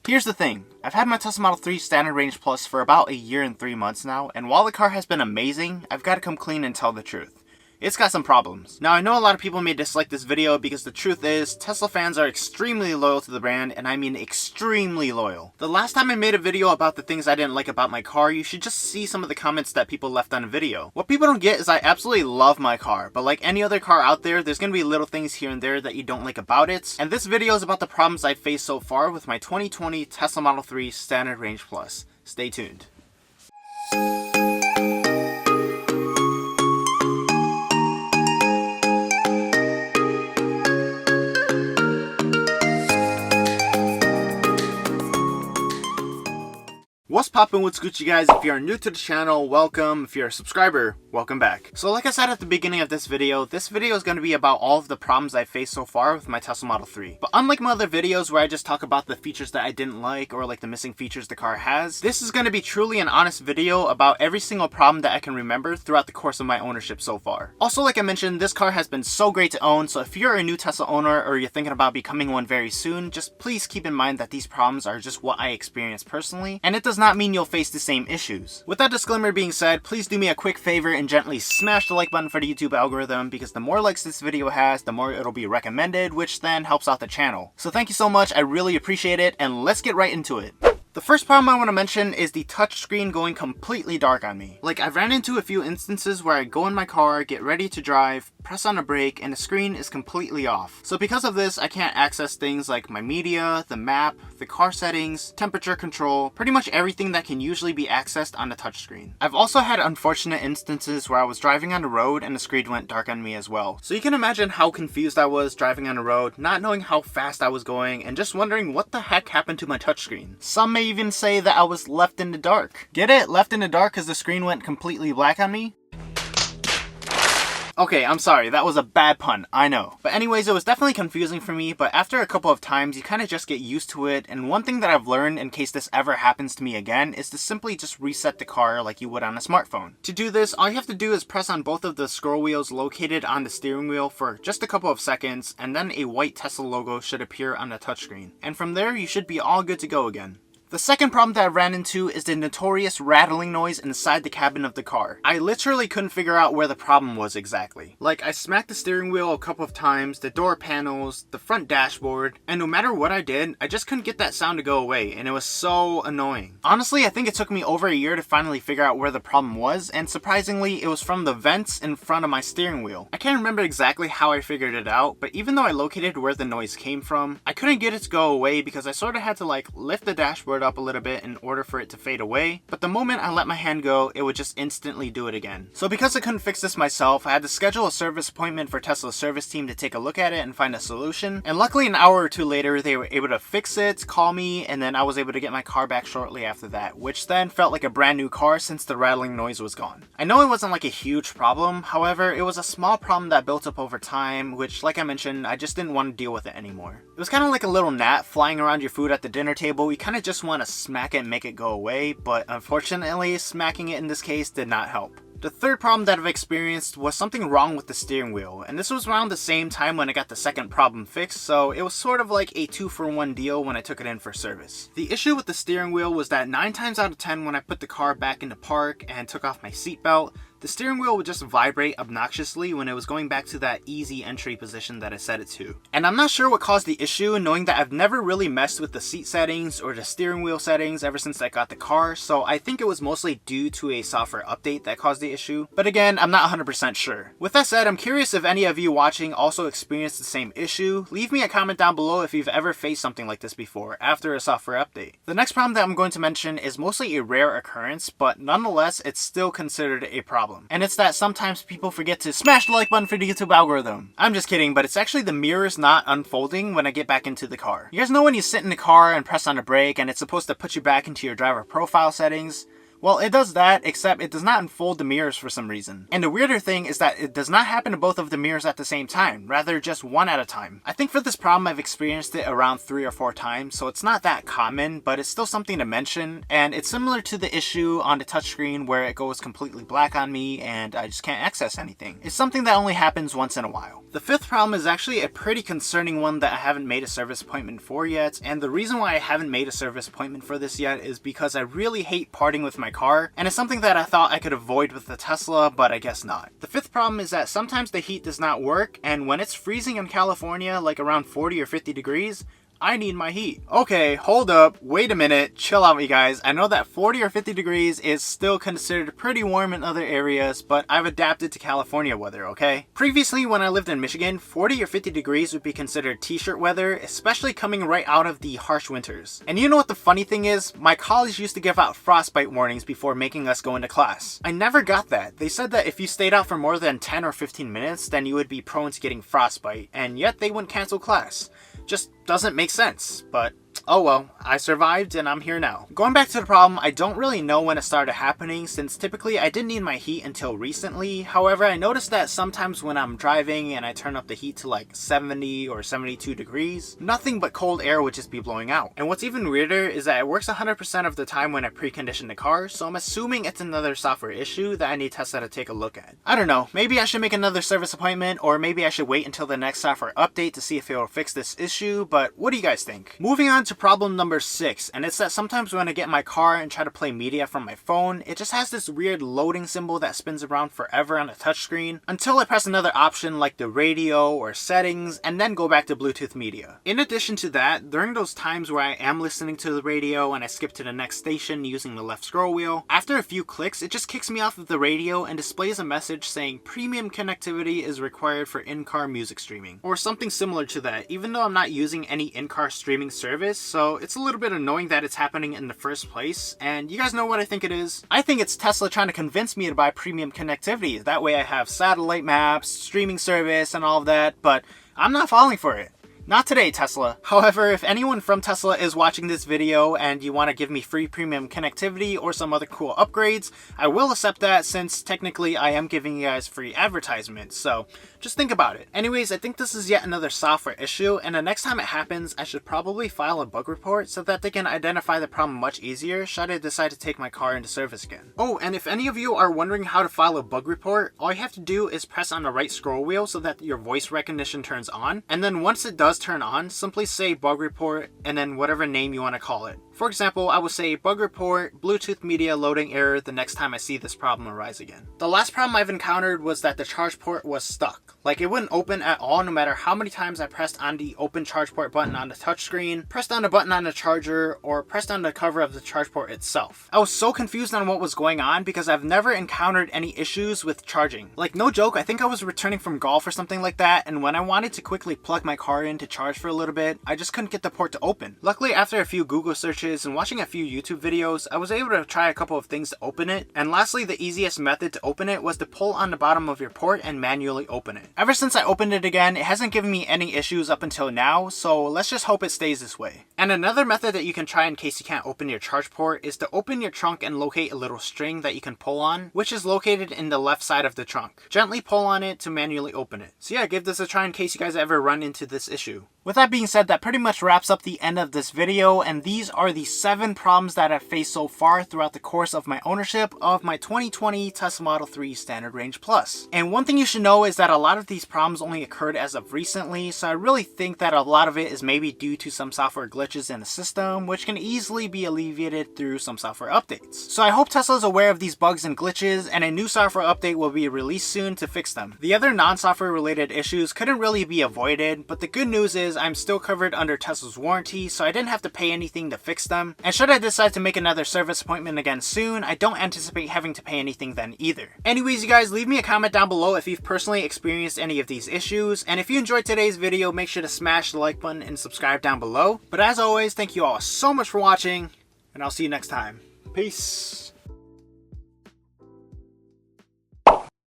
Here's the thing, I've had my Tesla Model 3 Standard Range Plus for about a year and 3 months now, and while the car has been amazing, I've got to come clean and tell the truth. It's got some problems. Now I know a lot of people may dislike this video because the truth is, Tesla fans are extremely loyal to the brand, and I mean extremely loyal. The last time I made a video about the things I didn't like about my car, you should just see some of the comments that people left on the video. What people don't get is I absolutely love my car, but like any other car out there, there's gonna be little things here and there that you don't like about it, and this video is about the problems I've faced so far with my 2020 Tesla Model 3 Standard Range Plus. Stay tuned. What's poppin', what's Gucci guys? If you're new to the channel, welcome. If you're a subscriber, welcome back. So like I said at the beginning of this video is going to be about all of the problems I've faced so far with my Tesla Model 3. But unlike my other videos where I just talk about the features that I didn't like or like the missing features the car has, this is going to be truly an honest video about every single problem that I can remember throughout the course of my ownership so far. Also, like I mentioned, this car has been so great to own, so if you're a new Tesla owner or you're thinking about becoming one very soon, just please keep in mind that these problems are just what I experienced personally, and it does not mean you'll face the same issues. With that disclaimer being said, please do me a quick favor and gently smash the like button for the YouTube algorithm, because the more likes this video has, the more it'll be recommended, which then helps out the channel. So thank you so much, I really appreciate it, and let's get right into it. The first problem I want to mention is the touchscreen going completely dark on me. Like, I've ran into a few instances where I go in my car, get ready to drive, press on a brake, and the screen is completely off. So because of this, I can't access things like my media, the map, the car settings, temperature control, pretty much everything that can usually be accessed on the touchscreen. I've also had unfortunate instances where I was driving on the road and the screen went dark on me as well. So you can imagine how confused I was driving on the road, not knowing how fast I was going, and just wondering what the heck happened to my touchscreen. Some may even say that I was left in the dark. Get it? Left in the dark because the screen went completely black on me? Okay, I'm sorry, that was a bad pun, I know. But anyways, it was definitely confusing for me, but after a couple of times, you kind of just get used to it, and one thing that I've learned in case this ever happens to me again is to simply just reset the car like you would on a smartphone. To do this, all you have to do is press on both of the scroll wheels located on the steering wheel for just a couple of seconds, and then a white Tesla logo should appear on the touchscreen. And from there, you should be all good to go again. The second problem that I ran into is the notorious rattling noise inside the cabin of the car. I literally couldn't figure out where the problem was exactly. Like, I smacked the steering wheel a couple of times, the door panels, the front dashboard, and no matter what I did, I just couldn't get that sound to go away, and it was so annoying. Honestly, I think it took me over a year to finally figure out where the problem was, and surprisingly, it was from the vents in front of my steering wheel. I can't remember exactly how I figured it out, but even though I located where the noise came from, I couldn't get it to go away because I sort of had to like lift the dashboard up a little bit in order for it to fade away, but the moment I let my hand go, it would just instantly do it again. So because I couldn't fix this myself, I had to schedule a service appointment for Tesla's service team to take a look at it and find a solution, and luckily an hour or two later they were able to fix it, call me, and then I was able to get my car back shortly after that, which then felt like a brand new car since the rattling noise was gone. I know it wasn't like a huge problem, however it was a small problem that built up over time, which like I mentioned, I just didn't want to deal with it anymore. It was kind of like a little gnat flying around your food at the dinner table. You kind of just want to smack it and make it go away, but unfortunately, smacking it in this case did not help. The third problem that I've experienced was something wrong with the steering wheel, and this was around the same time when I got the second problem fixed, so it was sort of like a 2-for-1 deal when I took it in for service. The issue with the steering wheel was that 9 times out of 10 when I put the car back into park and took off my seatbelt, the steering wheel would just vibrate obnoxiously when it was going back to that easy entry position that I set it to. And I'm not sure what caused the issue, knowing that I've never really messed with the seat settings or the steering wheel settings ever since I got the car, so I think it was mostly due to a software update that caused the issue. But again, I'm not 100% sure. With that said, I'm curious if any of you watching also experienced the same issue. Leave me a comment down below if you've ever faced something like this before after a software update. The next problem that I'm going to mention is mostly a rare occurrence, but nonetheless, it's still considered a problem. And it's that sometimes people forget to smash the like button for the YouTube algorithm. I'm just kidding, but it's actually the mirrors not unfolding when I get back into the car. You guys know when you sit in the car and press on the brake and it's supposed to put you back into your driver profile settings? Well, it does that, except it does not unfold the mirrors for some reason. And the weirder thing is that it does not happen to both of the mirrors at the same time, rather just one at a time. I think for this problem I've experienced it around 3 or 4 times, so it's not that common, but it's still something to mention, and it's similar to the issue on the touchscreen where it goes completely black on me and I just can't access anything. It's something that only happens once in a while. The fifth problem is actually a pretty concerning one that I haven't made a service appointment for yet, and the reason why I haven't made a service appointment for this yet is because I really hate parting with my car, and it's something that I thought I could avoid with the Tesla, but I guess not. The fifth problem is that sometimes the heat does not work, and when it's freezing in California, like around 40 or 50 degrees, I need my heat. Okay, hold up, wait a minute, chill out you guys. I know that 40 or 50 degrees is still considered pretty warm in other areas, but I've adapted to California weather, okay? Previously, when I lived in Michigan, 40 or 50 degrees would be considered t-shirt weather, especially coming right out of the harsh winters. And you know what the funny thing is? My college used to give out frostbite warnings before making us go into class. I never got that. They said that if you stayed out for more than 10 or 15 minutes, then you would be prone to getting frostbite, and yet they wouldn't cancel class. Just doesn't make sense, but oh well, I survived and I'm here now. Going back to the problem, I don't really know when it started happening since typically I didn't need my heat until recently. However, I noticed that sometimes when I'm driving and I turn up the heat to like 70 or 72 degrees, nothing but cold air would just be blowing out. And what's even weirder is that it works 100% of the time when I precondition the car, so I'm assuming it's another software issue that I need Tesla to take a look at. I don't know, maybe I should make another service appointment, or maybe I should wait until the next software update to see if it will fix this issue, but what do you guys think? Moving on to problem number 6, and it's that sometimes when I get in my car and try to play media from my phone, it just has this weird loading symbol that spins around forever on the touchscreen until I press another option like the radio or settings and then go back to Bluetooth media. In addition to that, during those times where I am listening to the radio and I skip to the next station using the left scroll wheel, after a few clicks it just kicks me off of the radio and displays a message saying premium connectivity is required for in-car music streaming, or something similar to that, even though I'm not using any in-car streaming service, so it's a little bit annoying that it's happening in the first place. And you guys know what I think it is? I think it's Tesla trying to convince me to buy premium connectivity. That way I have satellite maps, streaming service, and all of that, but I'm not falling for it. Not today, Tesla. However, if anyone from Tesla is watching this video and you want to give me free premium connectivity or some other cool upgrades, I will accept that since technically I am giving you guys free advertisements, so just think about it. Anyways, I think this is yet another software issue, and the next time it happens, I should probably file a bug report so that they can identify the problem much easier should I decide to take my car into service again. Oh, and if any of you are wondering how to file a bug report, all you have to do is press on the right scroll wheel so that your voice recognition turns on, and then once it does turn on, simply say bug report and then whatever name you want to call it. For example, I will say bug report, Bluetooth media loading error the next time I see this problem arise again. The last problem I've encountered was that the charge port was stuck. Like it wouldn't open at all no matter how many times I pressed on the open charge port button on the touchscreen, pressed on the button on the charger, or pressed on the cover of the charge port itself. I was so confused on what was going on because I've never encountered any issues with charging. Like no joke, I think I was returning from golf or something like that, and when I wanted to quickly plug my car in to charge for a little bit, I just couldn't get the port to open. Luckily, after a few Google searches and watching a few YouTube videos, I was able to try a couple of things to open it, and lastly, the easiest method to open it was to pull on the bottom of your port and manually open it. Ever since I opened it again, it hasn't given me any issues up until now, so let's just hope it stays this way. And another method that you can try in case you can't open your charge port is to open your trunk and locate a little string that you can pull on, which is located in the left side of the trunk. Gently pull on it to manually open it. So yeah, give this a try in case you guys ever run into this issue. With that being said, that pretty much wraps up the end of this video, and these are the 7 problems that I've faced so far throughout the course of my ownership of my 2020 Tesla Model 3 Standard Range Plus. And one thing you should know is that a lot of these problems only occurred as of recently, so I really think that a lot of it is maybe due to some software glitches in the system, which can easily be alleviated through some software updates. So I hope Tesla is aware of these bugs and glitches, and a new software update will be released soon to fix them. The other non-software related issues couldn't really be avoided, but the good news is I'm still covered under Tesla's warranty, so I didn't have to pay anything to fix them. And should I decide to make another service appointment again soon, I don't anticipate having to pay anything then either. Anyways, you guys, leave me a comment down below if you've personally experienced any of these issues, and if you enjoyed today's video, make sure to smash the like button and subscribe down below. But as always, thank you all so much for watching, and I'll see you next time. Peace.